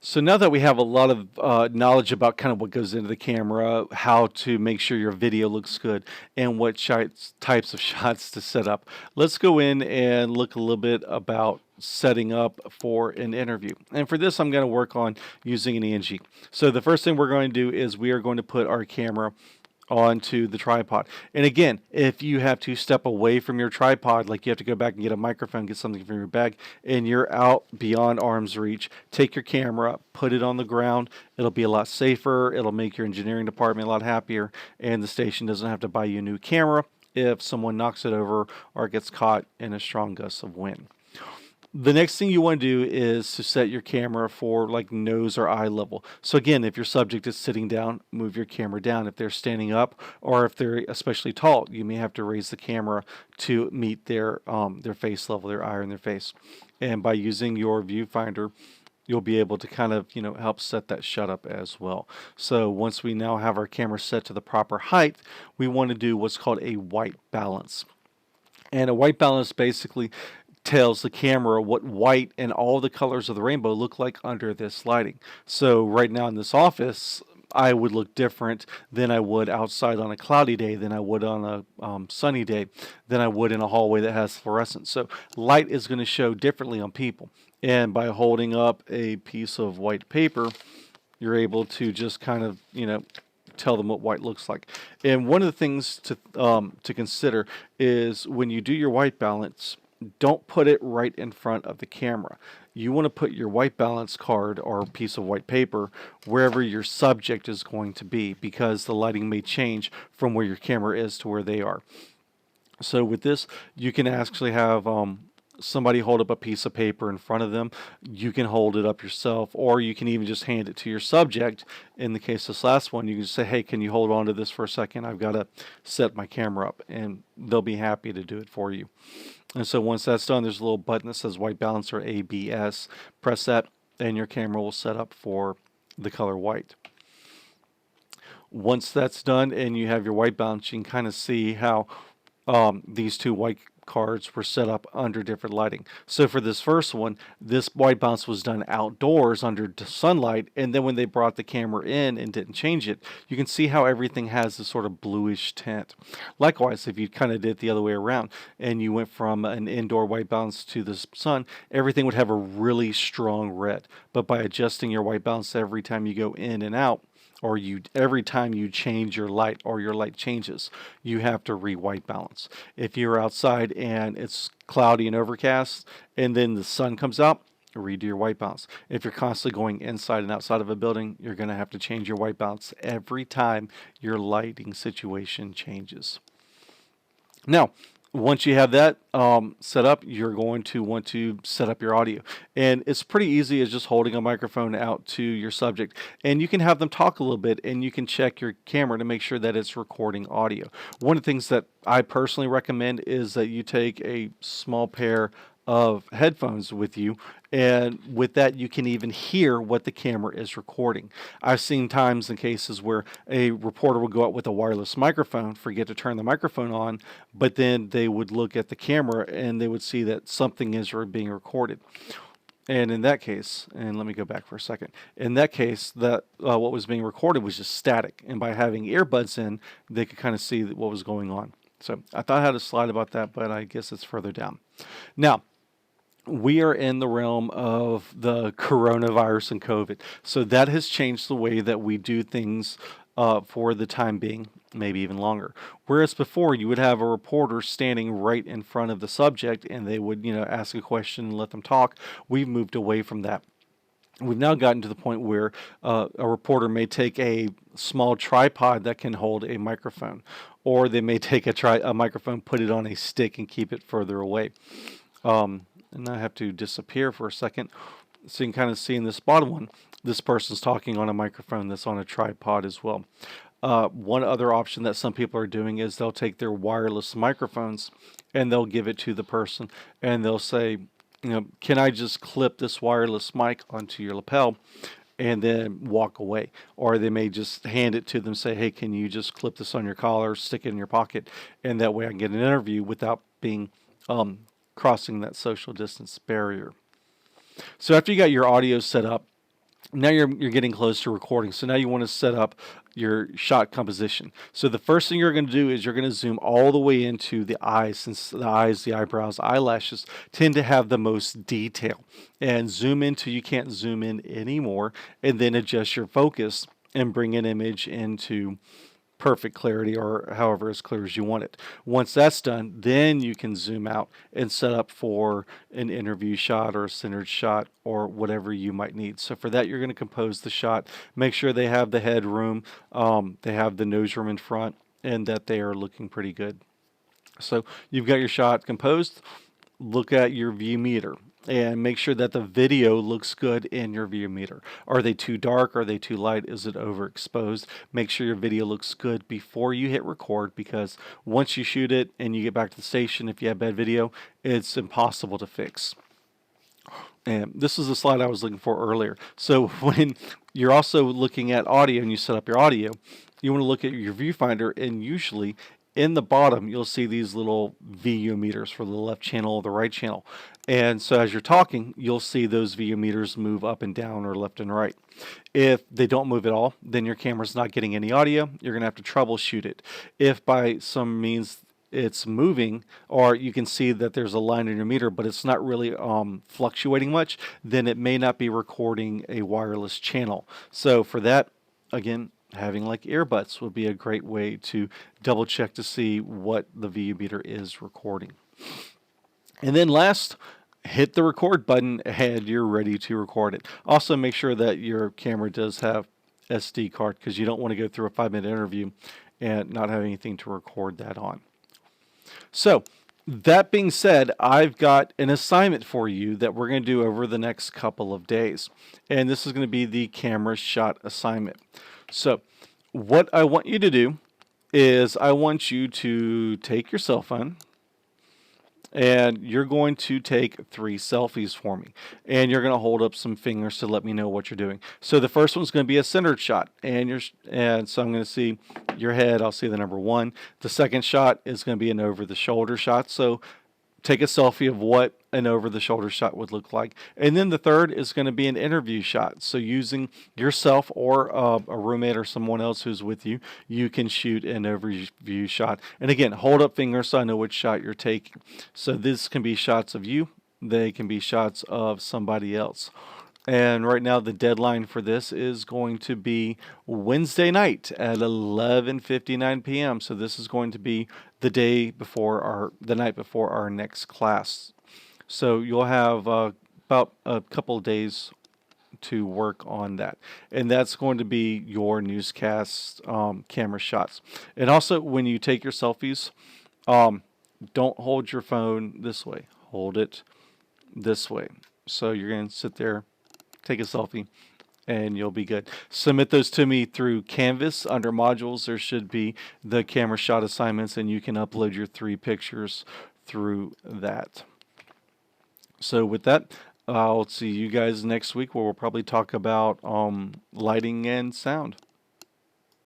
So now that we have a lot of knowledge about kind of what goes into the camera, how to make sure your video looks good, and what types of shots to set up, let's go in and look a little bit about setting up for an interview. And for this, I'm going to work on using an ENG. So the first thing we're going to do is we are going to put our camera onto the tripod. And again, if you have to step away from your tripod, like you have to go back and get a microphone, get something from your bag, and you're out beyond arm's reach, take your camera, put it on the ground. It'll be a lot safer. It'll make your engineering department a lot happier, and the station doesn't have to buy you a new camera if someone knocks it over or gets caught in a strong gust of wind. The next thing you want to do is to set your camera for like nose or eye level. So again, if your subject is sitting down, move your camera down. If they're standing up, or if they're especially tall, you may have to raise the camera to meet their face level, their eye in their face. And by using your viewfinder, you'll be able to kind of help set that shut up as well. So once we now have our camera set to the proper height, we want to do what's called a white balance. And a white balance basically tells the camera what white and all the colors of the rainbow look like under this lighting. So right now in this office, I would look different than I would outside on a cloudy day, than I would on a sunny day, than I would in a hallway that has fluorescence. So light is going to show differently on people. And by holding up a piece of white paper, you're able to just kind of, tell them what white looks like. And one of the things to consider is when you do your white balance, don't put it right in front of the camera. You want to put your white balance card or piece of white paper wherever your subject is going to be, because the lighting may change from where your camera is to where they are. So with this, you can actually have somebody hold up a piece of paper in front of them. You can hold it up yourself, or you can even just hand it to your subject. In the case of this last one, you can just say, hey, can you hold on to this for a second? I've got to set my camera up, and they'll be happy to do it for you. And so once that's done, there's a little button that says white balance or ABS. Press that, and your camera will set up for the color white. Once that's done and you have your white balance, you can kind of see how these two white cards were set up under different lighting. So for this first one, this white balance was done outdoors under sunlight, and then when they brought the camera in and didn't change it, you can see how everything has this sort of bluish tint. Likewise, if you kind of did it the other way around and you went from an indoor white balance to the sun, everything would have a really strong red. But by adjusting your white balance every time you go in and out, or every time you change your light or your light changes, you have to re-white balance. If you're outside and it's cloudy and overcast and then the sun comes out, redo your white balance. If you're constantly going inside and outside of a building, you're going to have to change your white balance every time your lighting situation changes. Now, once you have that set up, you're going to want to set up your audio. And it's pretty easy as just holding a microphone out to your subject. And you can have them talk a little bit, and you can check your camera to make sure that it's recording audio. One of the things that I personally recommend is that you take a small pair of headphones with you, and with that you can even hear what the camera is recording. I've seen times and cases where a reporter would go out with a wireless microphone, forget to turn the microphone on, but then they would look at the camera and they would see that something is being recorded. And in that case, and let me go back for a second, in that case, that what was being recorded was just static, and by having earbuds in, they could kind of see what was going on. So I thought I had a slide about that, but I guess it's further down. Now, we are in the realm of the coronavirus and COVID. So that has changed the way that we do things for the time being, maybe even longer. Whereas before, you would have a reporter standing right in front of the subject and they would, ask a question and let them talk. We've moved away from that. We've now gotten to the point where a reporter may take a small tripod that can hold a microphone, or they may take a microphone, put it on a stick, and keep it further away. And I have to disappear for a second. So you can kind of see in this bottom one, this person's talking on a microphone that's on a tripod as well. One other option that some people are doing is they'll take their wireless microphones and they'll give it to the person and they'll say, can I just clip this wireless mic onto your lapel and then walk away? Or they may just hand it to them, say, hey, can you just clip this on your collar, stick it in your pocket, and that way I can get an interview without being crossing that social distance barrier. So after you got your audio set up, Now you're getting close to recording. So now you want to set up your shot composition. So the first thing you're going to do is you're going to zoom all the way into the eyes, since the eyes, the eyebrows, eyelashes tend to have the most detail. And zoom in till you can't zoom in anymore, and then adjust your focus and bring an image into perfect clarity, or however as clear as you want it. Once that's done, then you can zoom out and set up for an interview shot or a centered shot or whatever you might need. So for that, you're going to compose the shot, make sure they have the head room, they have the nose room in front, and that they are looking pretty good. So you've got your shot composed. Look at your view meter and make sure that the video looks good in your view meter. Are they too dark? Are they too light? Is it overexposed? Make sure your video looks good before you hit record, because once you shoot it and you get back to the station, if you have bad video, it's impossible to fix. And this is the slide I was looking for earlier. So when you're also looking at audio and you set up your audio, you want to look at your viewfinder, and usually in the bottom you'll see these little VU meters for the left channel or the right channel. And so as you're talking, you'll see those VU meters move up and down or left and right. If they don't move at all, then your camera's not getting any audio. You're going to have to troubleshoot it. If by some means it's moving, or you can see that there's a line in your meter but it's not really fluctuating much, then it may not be recording a wireless channel. So for that, again, having like earbuds would be a great way to double check to see what the VU meter is recording. And then last, hit the record button and you're ready to record it. Also make sure that your camera does have SD card, because you don't want to go through a 5-minute interview and not have anything to record that on. So that being said, I've got an assignment for you that we're going to do over the next couple of days. And this is going to be the camera shot assignment. So what I want you to do is I want you to take your cell phone, and you're going to take 3 selfies for me, and you're going to hold up some fingers to let me know what you're doing. So the first one's going to be a centered shot, and so I'm going to see your head. I'll see the number 1. The second shot is going to be an over the shoulder shot, so take a selfie of what an over the shoulder shot would look like. And then the third is going to be an interview shot. So using yourself or a roommate or someone else who's with you, you can shoot an overview shot. And again, hold up fingers so I know which shot you're taking. So this can be shots of you. They can be shots of somebody else. And right now the deadline for this is going to be Wednesday night at 11:59 p.m. So this is going to be the night before our next class. So you'll have about a couple of days to work on that. And that's going to be your newscast camera shots. And also when you take your selfies, don't hold your phone this way. Hold it this way. So you're going to sit there, take a selfie, and you'll be good. Submit those to me through Canvas. Under modules, there should be the camera shot assignments, and you can upload your 3 pictures through that. So with that, I'll see you guys next week, where we'll probably talk about lighting and sound.